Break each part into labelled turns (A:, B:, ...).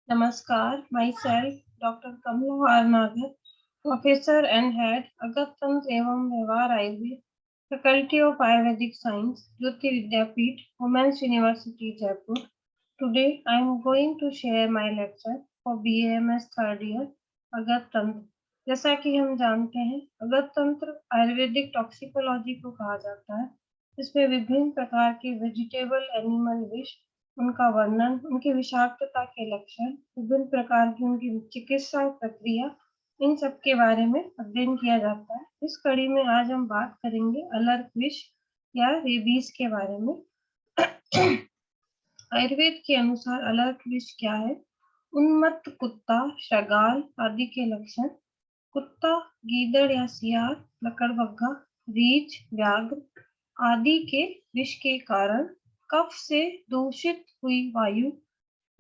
A: Namaskar, myself Dr. Kamla R. Nagar, Professor and Head, Agattantra एवं व्यवहार Ayurveda, Faculty of Ayurvedic Science, Jyoti Vidyapeeth, Women's University, Jaipur. Today I am going to share my lecture for BAMS third year, अगत तंत्र। जैसा कि हम जानते हैं, अगत तंत्र Ayurvedic toxicology को कहा जाता है। इसमें विभिन्न प्रकार के वेजिटेबल एनिमल विष, उनका वर्णन, उनकी विषाक्तता के लक्षण, विभिन्न प्रकार की उनकी चिकित्सा प्रक्रिया, इन सब के बारे में अध्ययन किया जाता है। इस कड़ी में आज हम बात करेंगे अलर्क विष या रेबीज के बारे में। आयुर्वेद के अनुसार अलर्क विष क्या है? उन्मत्त कुत्ता, शगाल आदि के लक्षण। कुत्ता, गीदड़ या सियार, लकड़बग्घा, रीछ, व्याघ्र आदि के विष के कारण कफ से दूषित हुई वायु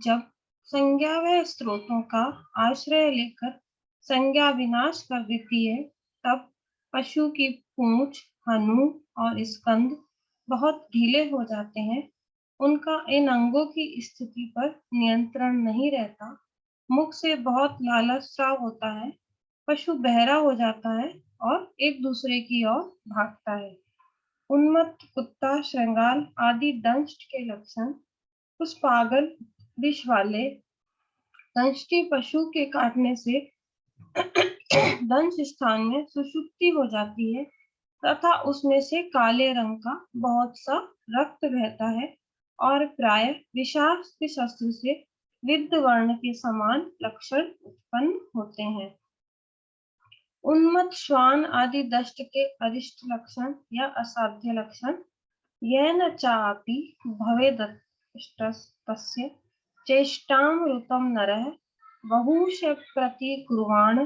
A: जब संज्ञावय स्रोतों का आश्रय लेकर संज्ञा विनाश कर देती है, तब पशु की पूंछ, हनु और स्कंद बहुत ढीले हो जाते हैं। उनका इन अंगों की स्थिति पर नियंत्रण नहीं रहता। मुख से बहुत लाला स्राव होता है। पशु बहरा हो जाता है और एक दूसरे की ओर भागता है। उन्मत्त कुत्ता, श्रृंगाल आदि दंष्ट के लक्षण। उस पागल विष वाले दंष्टी पशु के काटने से दंश स्थान में सुषुप्ति हो जाती है तथा उसमें से काले रंग का बहुत सा रक्त बहता है और प्राय विषाक्त शस्त्र से विद्ध वर्ण के समान लक्षण उत्पन्न होते हैं। उन्मत्त श्वान आदि दष्ट के अरिष्ट लक्षण या असाध्य लक्षण। येन चापि भवेदष्टस्य चेष्टामृतं नरः बहुश प्रतिकुर्वाण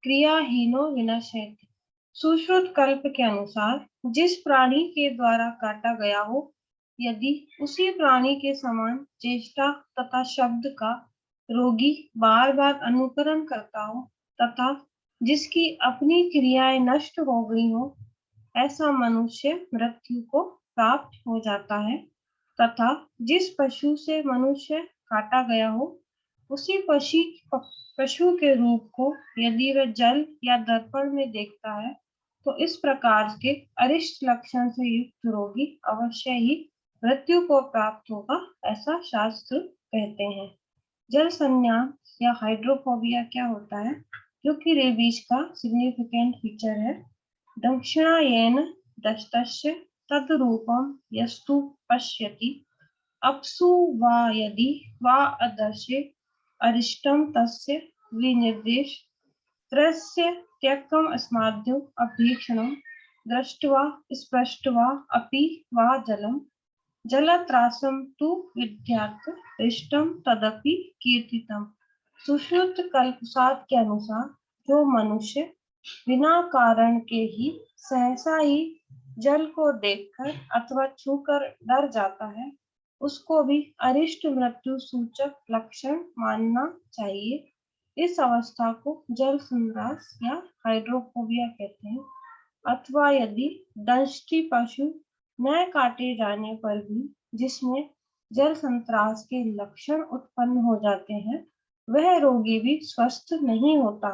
A: क्रियाहीनो विनश्यति। सुश्रुत कल्प के अनुसार जिस प्राणी के द्वारा काटा गया हो, यदि उसी प्राणी के समान चेष्टा तथा शब्द का रोगी बार बार अनुकरण करता हो तथा जिसकी अपनी क्रियाएं नष्ट हो गई हो, ऐसा मनुष्य मृत्यु को प्राप्त हो जाता है तथा जिस पशु से मनुष्य काटा गया हो, उसी पशु के रूप को यदि वह जल या दर्पण में देखता है, तो इस प्रकार के अरिष्ट लक्षण से युक्त रोगी अवश्य ही मृत्यु को प्राप्त होगा, ऐसा शास्त्र कहते हैं। जल संन्यास या हाइड्रोफोबिया क्या होता है, जो कि रेबीज का सिग्निफिकेंट फीचर है। दक्षिणायेन दष्टस्य तद्रूपम यस्तु पश्यति अप्सु वा यदि वा अदर्शे अरिष्टम तस्य विनिर्देश त्रस्य त्यक्कम अस्माद्यो अभीक्षणम दृष्ट्वा स्पृष्ट्वा अपि वा जलम जलत्रासम तु विद्यात् इष्टम तदपि कीर्तितम। सुश्रुत कल्पसात के अनुसार जो मनुष्य बिना कारण के ही सहसा ही जल को देखकर अथवा छूकर डर जाता है, उसको भी अरिष्ट मृत्यु सूचक लक्षण मानना चाहिए। इस अवस्था को जल संन्यास या हाइड्रोफोबिया कहते हैं। अथवा यदि दंष्टी पशु न काटे जाने पर भी जिसमें जल संत्रास के लक्षण उत्पन्न हो जाते हैं, वह रोगी भी स्वस्थ नहीं होता।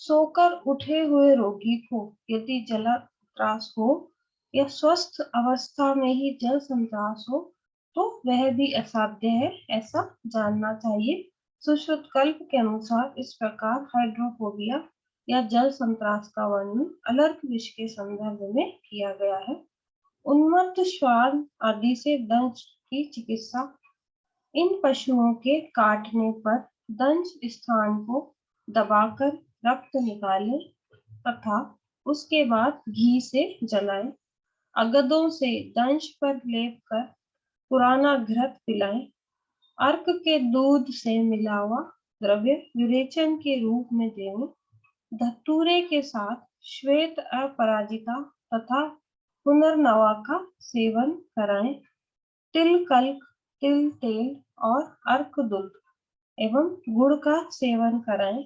A: सोकर उठे हुए रोगी को यदि जलत्रास हो या स्वस्थ अवस्था में ही जल संत्रास हो, तो वह भी असाध्य है, ऐसा जानना चाहिए। सुश्रुत कल्प के अनुसार इस प्रकार हाइड्रोफोबिया या जल संत्रास का वर्णन अलर्क विष के संदर्भ में किया गया है। उन्मत्त श्वान आदि से दंश की चिकित्सा। इन पशुओं के काटने पर दंश स्थान को दबाकर रक्त निकालें तथा उसके बाद घी से जलाएं। अगदों से दंश पर लेप कर पुराना घृत पिलाएं। अर्क के दूध से मिला हुआ द्रव्य विरेचन के रूप में दें। धतूरे के साथ श्वेत अपराजिता तथा पुनर्नवा का सेवन कराएं। तिल कल्क, तिल तेल और अर्क दुग्ध एवं गुड़ का सेवन कराएं।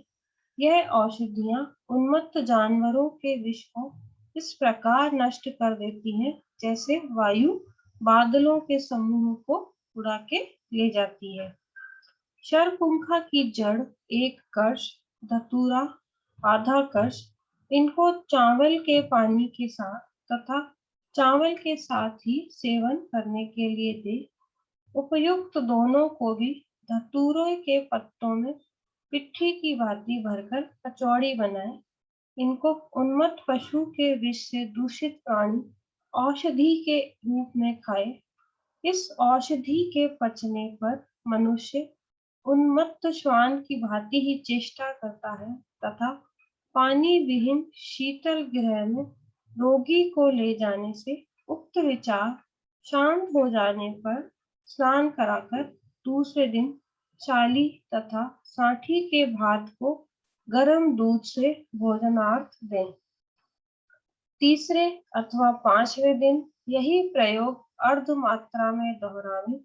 A: यह औषधियां उन्मत्त जानवरों के विष को इस प्रकार नष्ट कर देती हैं, जैसे वायु बादलों के समूह को उड़ा के ले जाती है। शरपुंखा की जड़ 1 कश, धतूरा आधा कश, इनको चावल के पानी के साथ तथा चावल के साथ ही सेवन करने के लिए दे। उपयुक्त दोनों को भी धतूरे के पत्तों में पिट्ठी की भांति भरकर कचौड़ी बनाए। इनको उन्मत्त पशु के विष से दूषित प्राणी औषधि के रूप में खाए। इस औषधि के पचने पर मनुष्य उन्मत्त श्वान की भांति ही चेष्टा करता है तथा पानी विहीन शीतल गृह में रोगी को ले जाने से उक्त विचार शांत हो जाने पर स्नान कराकर दूसरे दिन चाली तथा साठी के भात को गर्म दूध से भोजनार्थ दें। तीसरे अथवा 5वें दिन यही प्रयोग अर्ध मात्रा में दोहरावे।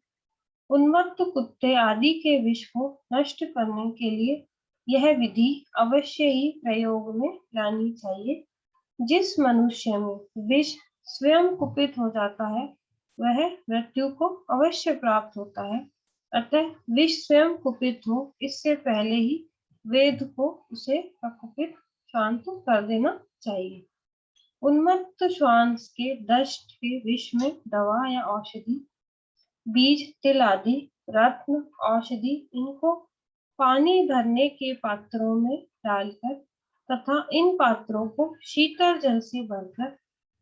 A: उन्मत्त कुत्ते आदि के विष को नष्ट करने के लिए यह विधि अवश्य ही प्रयोग में लानी चाहिए। जिस मनुष्य में विष स्वयं कुपित हो जाता है वह मृत्यु को अवश्य प्राप्त होता है। अतः विष स्वयं कुपित हो इससे पहले ही वेद को उसे प्रकुपित शांत कर देना चाहिए। उन्मत्त श्वान के दष्ट के विष में दवा या औषधि, बीज, तिल आदि, रत्न, औषधि इनको पानी भरने के पात्रों में डालकर तथा इन पात्रों को शीतल जल से भरकर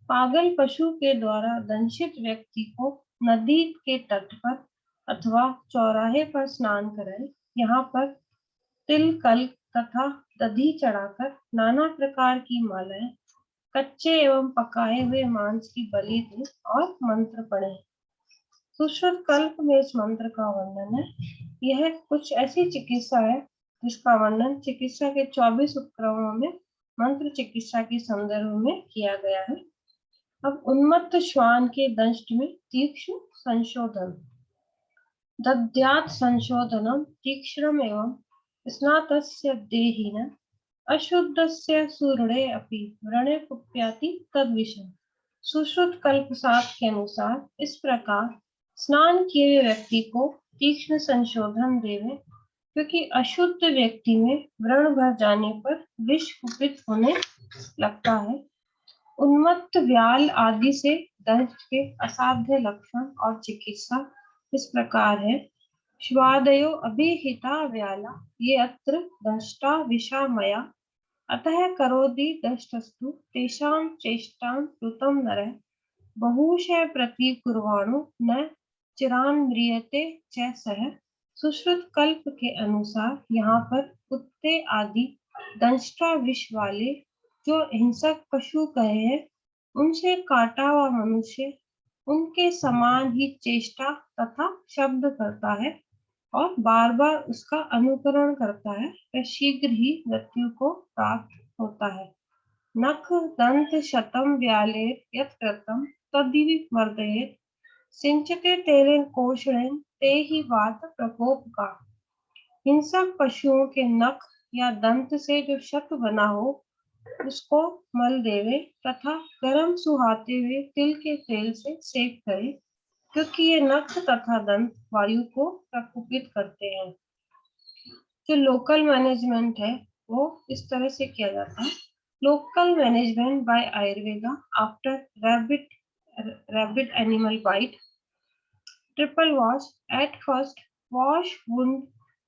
A: पागल पशु के द्वारा दंशित व्यक्ति को नदी के तट पर अथवा चौराहे पर स्नान कराए। यहाँ पर तिल, कल तथा दधी चढ़ाकर नाना प्रकार की मालाएं, कच्चे एवं पकाए हुए मांस की बलि दें और मंत्र पढ़ें। सुश्रुत कल्प में इस मंत्र का वर्णन है। यह कुछ ऐसी चिकित्सा है जिसका वर्णन चिकित्सा के 24 उपक्रमों में मंत्र चिकित्सा के संदर्भ में किया गया है। अब उन्मत्त श्वान के दंष्ट में तीक्ष्ण संशोधन। दद्यात् संशोधनम तीक्ष्णम एवं स्नातस्य देहिन अशुद्धस्य सूर्णे अपि व्रणे कुप्याति तद्विषम। सुश्रुत कल्प 7 के अनुसार इस प्रकार स्नान किए हुए व्यक्ति को तीक्ष्ण संशोधन देवे, क्योंकि अशुद्ध व्यक्ति में व्रण भर जाने पर विष कुपित होने लगता है। उन्मत्त व्याल आदि से दंष्ट के असाध्य लक्षण और चिकित्सा इस प्रकार है। श्वादयो अभिहिता व्याला ये अत्र दंष्टा विषा मया अतः करोति दष्टस्तु तेषां चेष्टां कृतं नरः बहुशः प्रतिकुर्वाणो न चिरान म्रियते च सः। सुश्रुत कल्प के अनुसार यहाँ पर कुत्ते आदि दंष्टा विष वाले जो हिंसक पशु कहे हैं उनसे काटा हुआ मनुष्य उनके समान ही चेष्टा तथा शब्द करता है और बार बार उसका अनुकरण करता है, वह शीघ्र ही मृत्यु को प्राप्त होता है। नख दंत शतम व्यालेर यत् कृतं तद्दिवि मर्दयेत् सिंचते तेरेन कोषणेन ते ही वात प्रकोप का। हिंसक पशुओं के नख या दंत से जो शत बना हो उसको मल देवे तथा गर्म सुहाते हुए तिल के तेल से सेक करे, क्योंकि ये नख तथा दंत वायु को प्रकोपित करते हैं। जो लोकल मैनेजमेंट है वो इस तरह से किया जाता है। Local management by Ayurveda after rabbit animal bite. Triple wash. At first, wash wound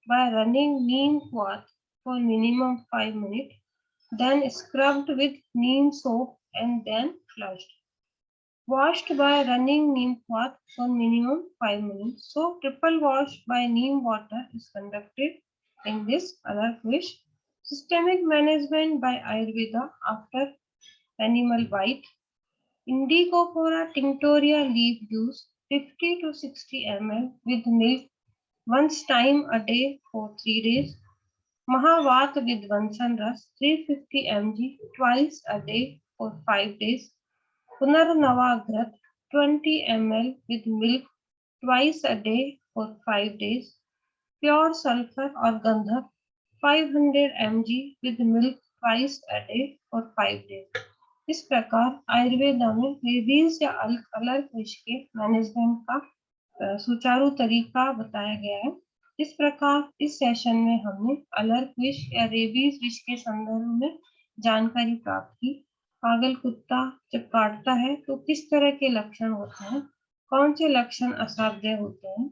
A: by running neem cloth for minimum 5 minutes, then scrubbed with neem soap and then flushed. Washed by running neem cloth for minimum 5 minutes. So, triple wash by neem water is conducted in this other fish. Systemic management by Ayurveda after animal bite. Indigoflora tinctoria leaf juice 50 to 60 ml with milk once time a day for 3 days. Mahavat with Vansan Ras 350 mg twice a day for 5 days. Punarnavagrat 20 ml with milk twice a day for 5 days. Pure sulfur or gandhak 500 mg with milk twice a day for 5 days. इस प्रकार आयुर्वेदा में rabies या alert विष के management का सुचारू तरीका बताया गया है। इस प्रकार इस सेशन में हमने अलर्ट विष या रेबीज विष के संदर्भ में जानकारी प्राप्त की। पागल कुत्ता जब काटता है तो किस तरह के लक्षण होते हैं, कौन से लक्षण असाध्य होते हैं।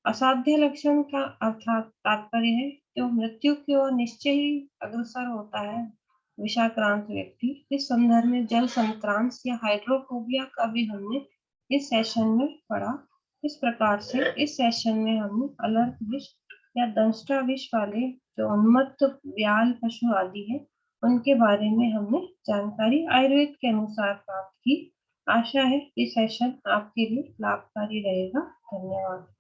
A: असाध्य लक्षण का अर्थात तात्पर्य है जो मृत्यु की ओर निश्चय ही अग्रसर होता है विषाक्रांत व्यक्ति। इस संदर्भ में जल संक्रांत या हाइड्रोफोबिया का भी हमने इस सेशन में पढ़ा। इस प्रकार से इस सेशन में हमने अलर्ट विष या दंष्टा विष वाले जो उन्मत्त व्याल पशु आदि है उनके बारे में हमने जानकारी आयुर्वेद के अनुसार प्राप्त की। आशा है ये सेशन आपके लिए लाभकारी रहेगा। धन्यवाद।